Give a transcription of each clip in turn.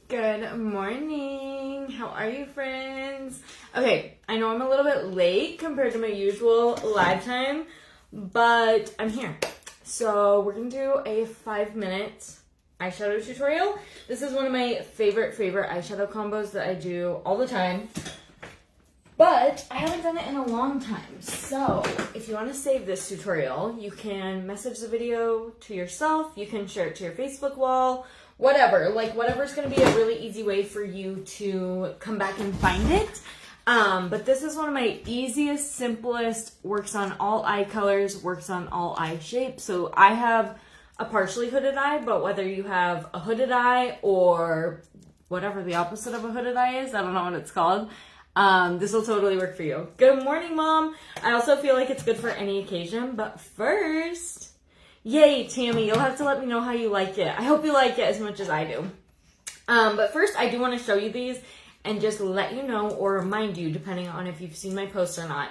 Good morning. How are you, friends? Okay, I know I'm a little bit late compared to my usual live time, but I'm here. So we're gonna do a 5-minute eyeshadow tutorial. This is one of my favorite eyeshadow combos that I do all the time, but I haven't done it in a long time. So if you want to save this tutorial, you can message the video to yourself, you can share it to your Facebook wall, whatever, like whatever's going to be a really easy way for you to come back and find it. But this is one of my easiest, simplest, works on all eye colors, works on all eye shapes. So I have a partially hooded eye, but whether you have a hooded eye or whatever the opposite of a hooded eye is, I don't know what it's called, this will totally work for you. Good morning, Mom. I also feel like it's good for any occasion, but first, yay, Tammy, you'll have to let me know how you like it. I hope you like it as much as I do. But first, I do want to show you these and just let you know or remind you, depending on if you've seen my posts or not.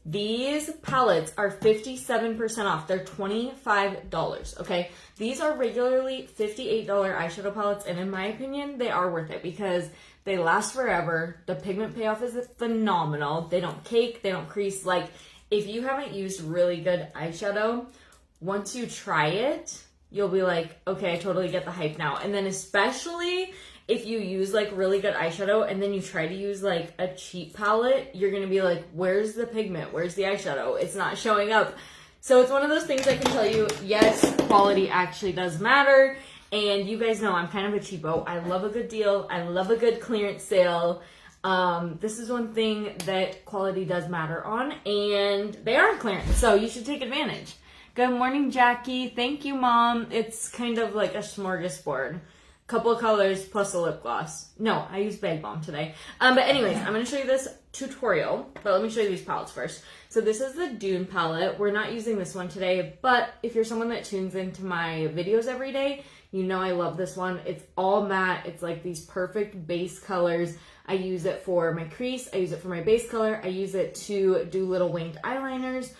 These palettes are 57% off. They're $25, okay? These are regularly $58 eyeshadow palettes, and in my opinion, they are worth it because they last forever. The pigment payoff is phenomenal. They don't cake, they don't crease. Like, if you haven't used really good eyeshadow, once you try it, you'll be like, okay, I totally get the hype now. And then especially if you use like really good eyeshadow and then you try to use like a cheap palette, you're going to be like, where's the pigment? Where's the eyeshadow? It's not showing up. So it's one of those things I can tell you, yes, quality actually does matter. And you guys know I'm kind of a cheapo. I love a good deal. I love a good clearance sale. This is one thing that quality does matter on, and they are on clearance, so you should take advantage. Good morning, Jackie. Thank you, Mom. It's kind of like a smorgasbord. Couple of colors plus a lip gloss. No, I used Bag Balm today. But anyways, I'm going to show you this tutorial, but let me show you these palettes first. So this is the Dune palette. We're not using this one today, but if you're someone that tunes into my videos every day, you know I love this one. It's all matte. It's like these perfect base colors. I use it for my crease. I use it for my base color. I use it to do little winged eyeliners.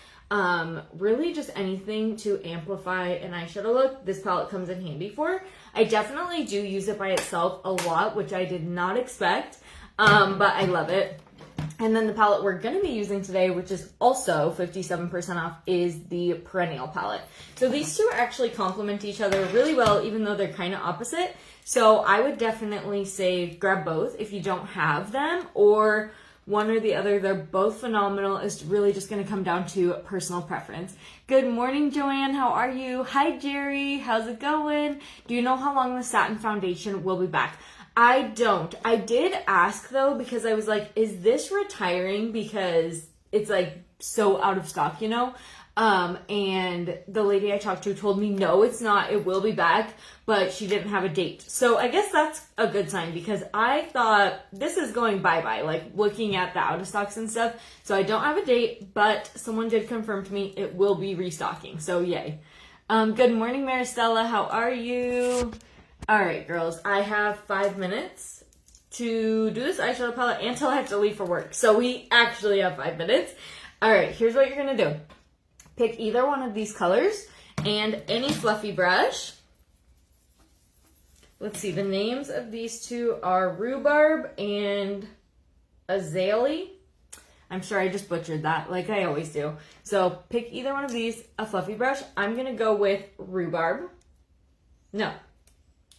Really just anything to amplify an eyeshadow look, this palette comes in handy for. I definitely do use it by itself a lot, which I did not expect, but I love it. And then the palette we're going to be using today, which is also 57% off, is the Perennial palette. So these two actually complement each other really well, even though they're kind of opposite. So I would definitely say grab both if you don't have them, or one or the other. They're both phenomenal. It's really just going to come down to personal preference. Good morning, Joanne. How are you? Hi, Jerry. How's it going? Do you know how long the satin foundation will be back? I don't. I did ask, though, because I was like, is this retiring? Because it's like so out of stock, you know? And the lady I talked to told me, no, it's not. It will be back, but she didn't have a date. So I guess that's a good sign because I thought this is going bye-bye, like looking at the out of stocks and stuff. So I don't have a date, but someone did confirm to me it will be restocking. So yay. Good morning, Maristella. How are you? All right, girls, I have 5 minutes to do this eyeshadow palette until I have to leave for work. So we actually have 5 minutes. All right, here's what you're going to do. Pick either one of these colors and any fluffy brush. Let's see, the names of these two are Rhubarb and Azalea. I'm sure I just butchered that like I always do. So pick either one of these, a fluffy brush. I'm going to go with Rhubarb. No,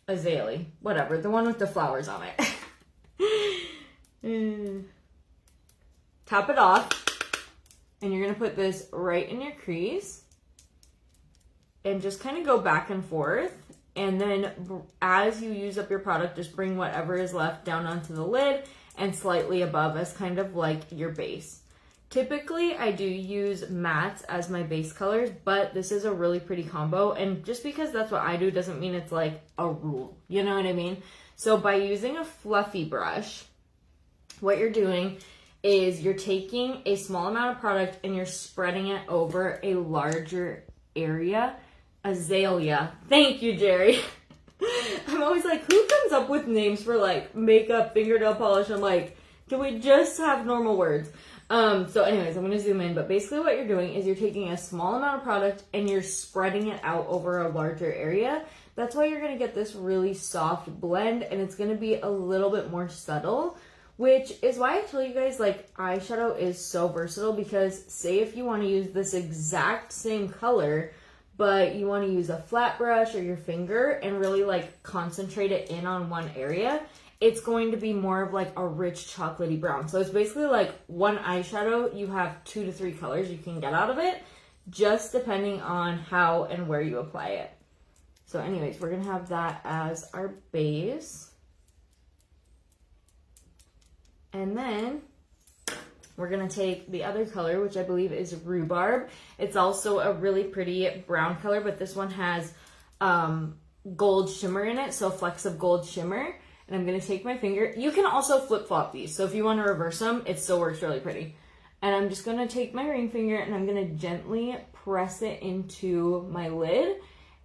Azalea. Whatever, the one with the flowers on it. Top it off. And you're going to put this right in your crease and just kind of go back and forth. And then as you use up your product, just bring whatever is left down onto the lid and slightly above as kind of like your base. Typically, I do use mattes as my base colors, but this is a really pretty combo. And just because that's what I do doesn't mean it's like a rule. You know what I mean? So by using a fluffy brush, what you're doing is you're taking a small amount of product and you're spreading it over a larger area. Azalea. Thank you, Jerry. I'm always like, who comes up with names for like makeup, fingernail polish? I'm like, can we just have normal words? So anyways, I'm going to zoom in, but basically what you're doing is you're taking a small amount of product and you're spreading it out over a larger area. That's why you're going to get this really soft blend, and it's going to be a little bit more subtle, which is why I tell you guys, like, eyeshadow is so versatile, because say if you want to use this exact same color, but you want to use a flat brush or your finger and really like concentrate it in on one area, it's going to be more of like a rich chocolatey brown. So it's basically like one eyeshadow, you have 2 to 3 colors you can get out of it, just depending on how and where you apply it. So anyways, we're going to have that as our base. And then we're going to take the other color, which I believe is rhubarb. It's also a really pretty brown color, but this one has gold shimmer in it, so flecks of gold shimmer. And I'm going to take my finger. You can also flip-flop these, so if you want to reverse them, it still works really pretty. And I'm just going to take my ring finger and I'm going to gently press it into my lid.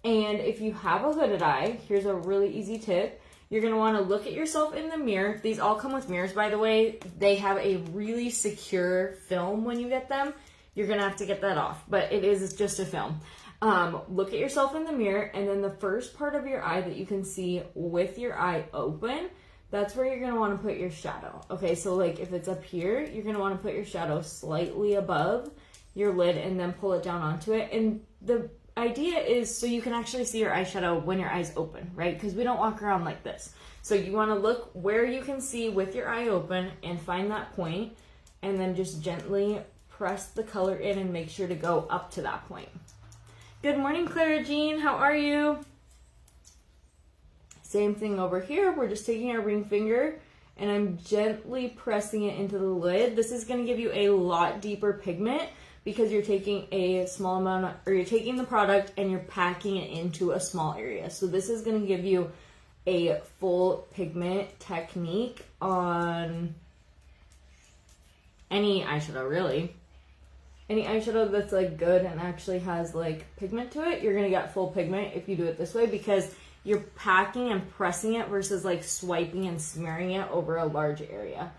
And if you have a hooded eye, here's a really easy tip. You're going to want to look at yourself in the mirror. These all come with mirrors, by the way. They have a really secure film when you get them. You're going to have to get that off, but it is just a film. Look at yourself in the mirror, and then the first part of your eye that you can see with your eye open, that's where you're going to want to put your shadow. Okay, so like if it's up here, you're going to want to put your shadow slightly above your lid and then pull it down onto it. And the idea is so you can actually see your eyeshadow when your eye's open, right? Because we don't walk around like this. So you want to look where you can see with your eye open and find that point, and then just gently press the color in and make sure to go up to that point. Good morning, Clara Jean. How are you? Same thing over here. We're just taking our ring finger and I'm gently pressing it into the lid. This is going to give you a lot deeper pigment because you're taking a small amount, or you're taking the product and you're packing it into a small area. So this is going to give you a full pigment technique on any eyeshadow, really. Any eyeshadow that's like good and actually has like pigment to it, you're gonna get full pigment if you do it this way, because you're packing and pressing it versus like swiping and smearing it over a large area.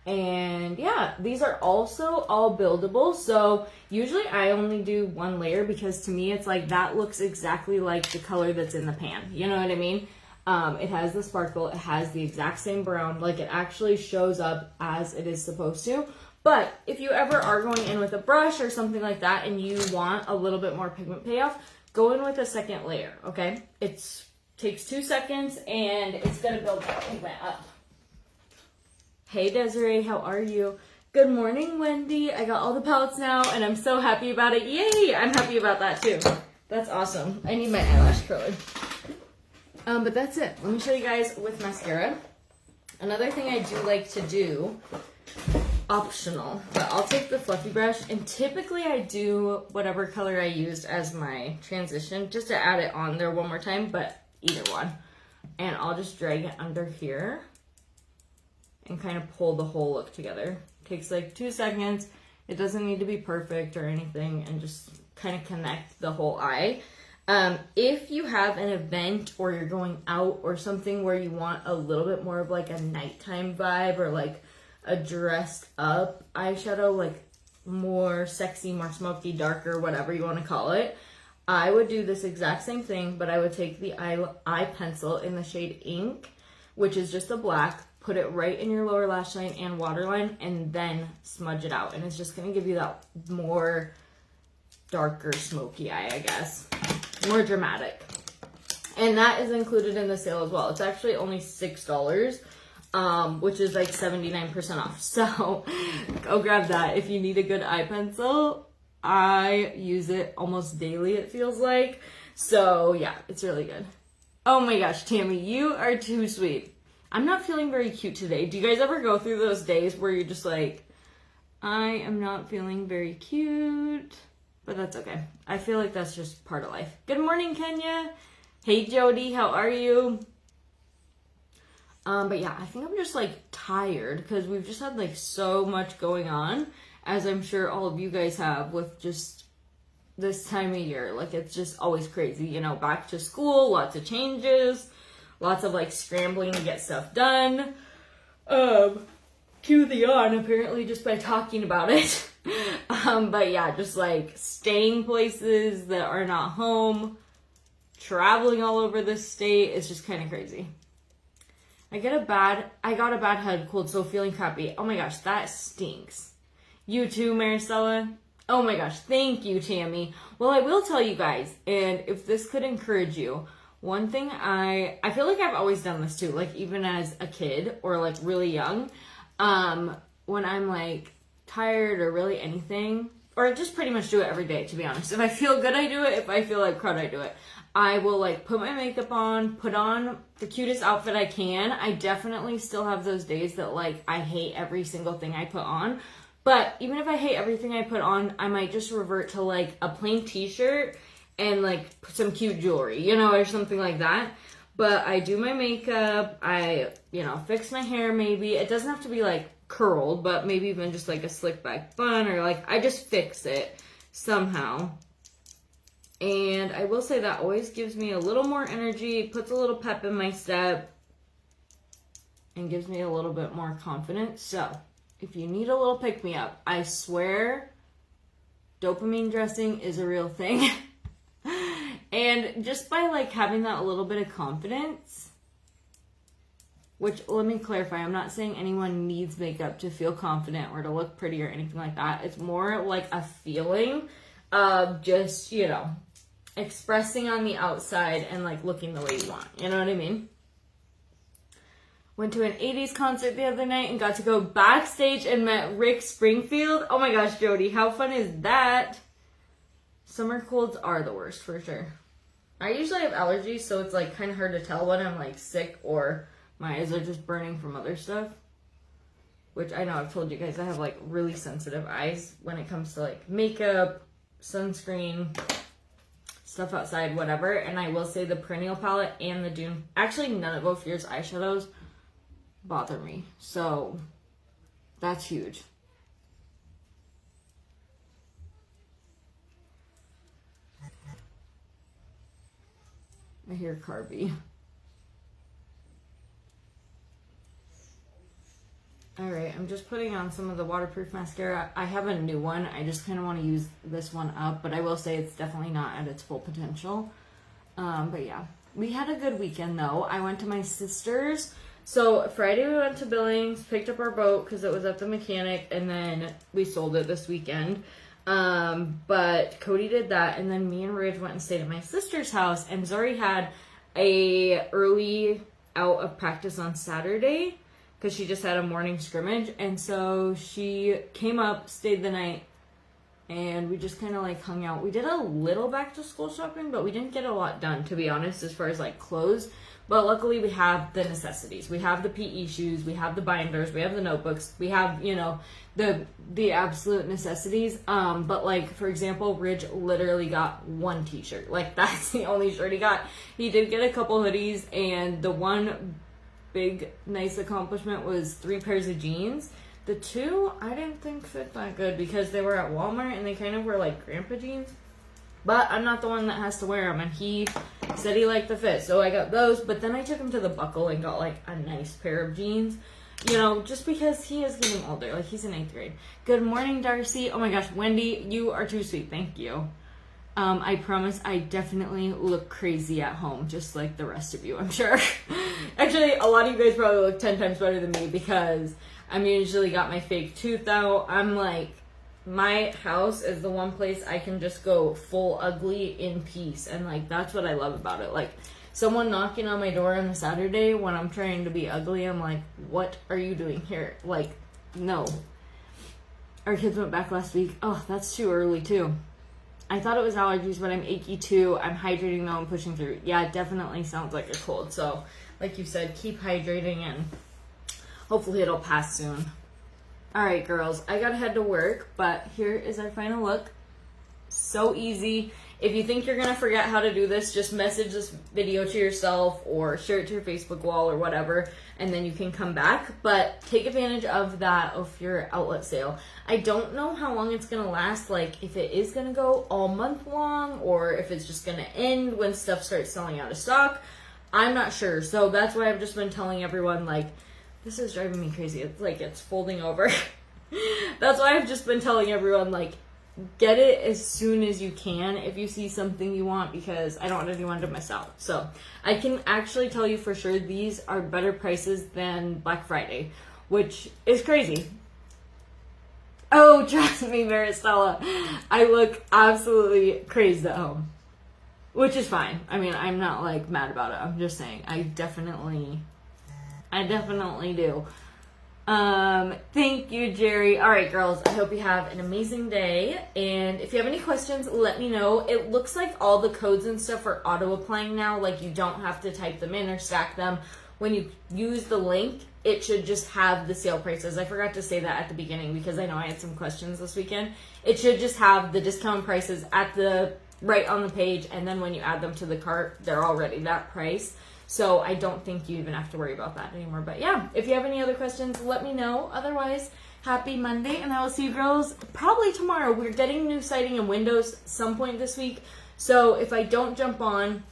And yeah, these are also all buildable. So usually I only do one layer because to me it's like that looks exactly like the color that's in the pan. You know what I mean? It has the sparkle, it has the exact same brown, like it actually shows up as it is supposed to. But if you ever are going in with a brush or something like that and you want a little bit more pigment payoff, go in with a second layer, okay? It takes 2 seconds and it's gonna build that pigment up. Hey Desiree, how are you? Good morning, Wendy. I got all the palettes now and I'm so happy about it. Yay! I'm happy about that too. That's awesome. I need my eyelash curler. But that's it. Let me show you guys with mascara. Another thing I do like to do, optional, but I'll take the fluffy brush, and typically I do whatever color I used as my transition just to add it on there one more time, but either one. And I'll just drag it under here and kind of pull the whole look together. Takes like 2 seconds. It doesn't need to be perfect or anything, and just kind of connect the whole eye. If you have an event or you're going out or something where you want a little bit more of like a nighttime vibe or like a dressed up eyeshadow, like more sexy, more smoky, darker, whatever you want to call it, I would do this exact same thing, but I would take the eye pencil in the shade Ink, which is just a black, put it right in your lower lash line and waterline, and then smudge it out. And it's just going to give you that more darker, smoky eye, I guess. More dramatic. And that is included in the sale as well. It's actually only $6, which is like 79% off. So go grab that if you need a good eye pencil. I use it almost daily, it feels like. So yeah, it's really good. Oh my gosh, Tammy, you are too sweet. I'm not feeling very cute today. Do you guys ever go through those days where you're just like, I am not feeling very cute? But that's okay. I feel like that's just part of life. Good morning, Kenya. Hey, Jody, how are you? But yeah, I think I'm just like tired because we've just had like so much going on, as I'm sure all of you guys have with just this time of year. Like it's just always crazy, you know, back to school, lots of changes, lots of like scrambling to get stuff done. Cue the yawn apparently just by talking about it. But yeah, just like staying places that are not home. traveling all over the state. It's just kind of crazy. I got a bad head cold, so feeling crappy. Oh my gosh, that stinks. You too, Maricela. Oh my gosh, thank you, Tammy. Well, I will tell you guys, and if this could encourage you, one thing I feel like I've always done this too, like even as a kid or like really young, when I'm like tired or really anything, or just pretty much do it every day, to be honest. If I feel good, I do it. If I feel like crud, I do it. I will like put my makeup on, put on the cutest outfit I can. I definitely still have those days that like I hate every single thing I put on. But even if I hate everything I put on, I might just revert to like a plain t-shirt and like some cute jewelry, you know, or something like that. But I do my makeup, I, you know, fix my hair maybe. It doesn't have to be like curled, but maybe even just like a slick back bun, or like I just fix it somehow. And I will say that always gives me a little more energy, puts a little pep in my step, and gives me a little bit more confidence. So if you need a little pick-me-up, I swear dopamine dressing is a real thing. And just by like having that little bit of confidence, which let me clarify, I'm not saying anyone needs makeup to feel confident or to look pretty or anything like that. It's more like a feeling of just, you know, expressing on the outside and like looking the way you want. You know what I mean? Went to an 80s concert the other night and got to go backstage and met Rick Springfield. Oh my gosh, Jody, how fun is that? Summer colds are the worst for sure. I usually have allergies, so it's like kind of hard to tell when I'm like sick or my eyes are just burning from other stuff. Which I know I've told you guys I have like really sensitive eyes when it comes to like makeup, sunscreen, stuff outside, whatever. And I will say the Perennial palette and the Dune, actually none of Ophir's eyeshadows bother me. So that's huge. I hear Carby. Alright, I'm just putting on some of the waterproof mascara. I have a new one. I just kind of want to use this one up, but I will say it's definitely not at its full potential. But yeah, we had a good weekend though. I went to my sister's. So Friday we went to Billings, picked up our boat because it was at the mechanic, and then we sold it this weekend. But Cody did that, and then me and Ridge went and stayed at my sister's house, and Zori had a early out of practice on Saturday because she just had a morning scrimmage, and so she came up, stayed the night, and we just kind of like hung out. We did a little back to school shopping, but we didn't get a lot done, to be honest, as far as like clothes. But luckily we have the necessities. We have the PE shoes, we have the binders, we have the notebooks, we have, you know, the absolute necessities. But like, for example, Ridge literally got one t-shirt. Like, that's the only shirt he got. He did get a couple hoodies, and the one big nice accomplishment was 3 pairs of jeans. The 2 I didn't think fit that good because they were at Walmart and they kind of were like grandpa jeans. But I'm not the one that has to wear them, and he said he liked the fit, so I got those. But then I took him to the Buckle and got like a nice pair of jeans, you know, just because he is getting older. Like, he's in 8th grade. Good morning, Darcy. Oh my gosh, Wendy, you are too sweet. Thank you. I promise I definitely look crazy at home, just like the rest of you, I'm sure. Actually, a lot of you guys probably look 10 times better than me because I'm usually got my fake tooth out. I'm like, my house is the one place I can just go full ugly in peace, and like that's what I love about it. Like, someone knocking on my door on a Saturday when I'm trying to be ugly, I'm like, what are you doing here? Like, no. Our kids went back last week. Oh, that's too early too. I thought it was allergies, but I'm achy too. I'm hydrating though, I'm pushing through. Yeah, it definitely sounds like a cold. So like you said, keep hydrating and hopefully it'll pass soon. Alright girls, I gotta head to work, but here is our final look. So easy. If you think you're gonna forget how to do this, just message this video to yourself or share it to your Facebook wall or whatever, and then you can come back. But take advantage of that Ophir outlet sale. I don't know how long it's gonna last, like if it is gonna go all month long or if it's just gonna end when stuff starts selling out of stock. I'm not sure. So that's why I've just been telling everyone, like, this is driving me crazy. It's like it's folding over. That's why I've just been telling everyone, like, get it as soon as you can if you see something you want, because I don't want anyone to miss out. So I can actually tell you for sure these are better prices than Black Friday, which is crazy. Oh, trust me, Maristella, I look absolutely crazed at home, which is fine. I mean, I'm not like mad about it. I'm just saying I definitely do. Thank you, Jerry. All right, girls, I hope you have an amazing day. And if you have any questions, let me know. It looks like all the codes and stuff are auto applying now. Like, you don't have to type them in or stack them. When you use the link, it should just have the sale prices. I forgot to say that at the beginning because I know I had some questions this weekend. It should just have the discount prices right on the page, and then when you add them to the cart, they're already that price. So I don't think you even have to worry about that anymore. But yeah, if you have any other questions, let me know. Otherwise, happy Monday, and I will see you girls probably tomorrow. We're getting new siding and windows some point this week. So if I don't jump on,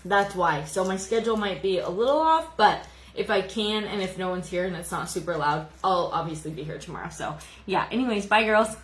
that's why. So my schedule might be a little off, but if I can, and if no one's here and it's not super loud, I'll obviously be here tomorrow. So yeah, anyways, bye girls.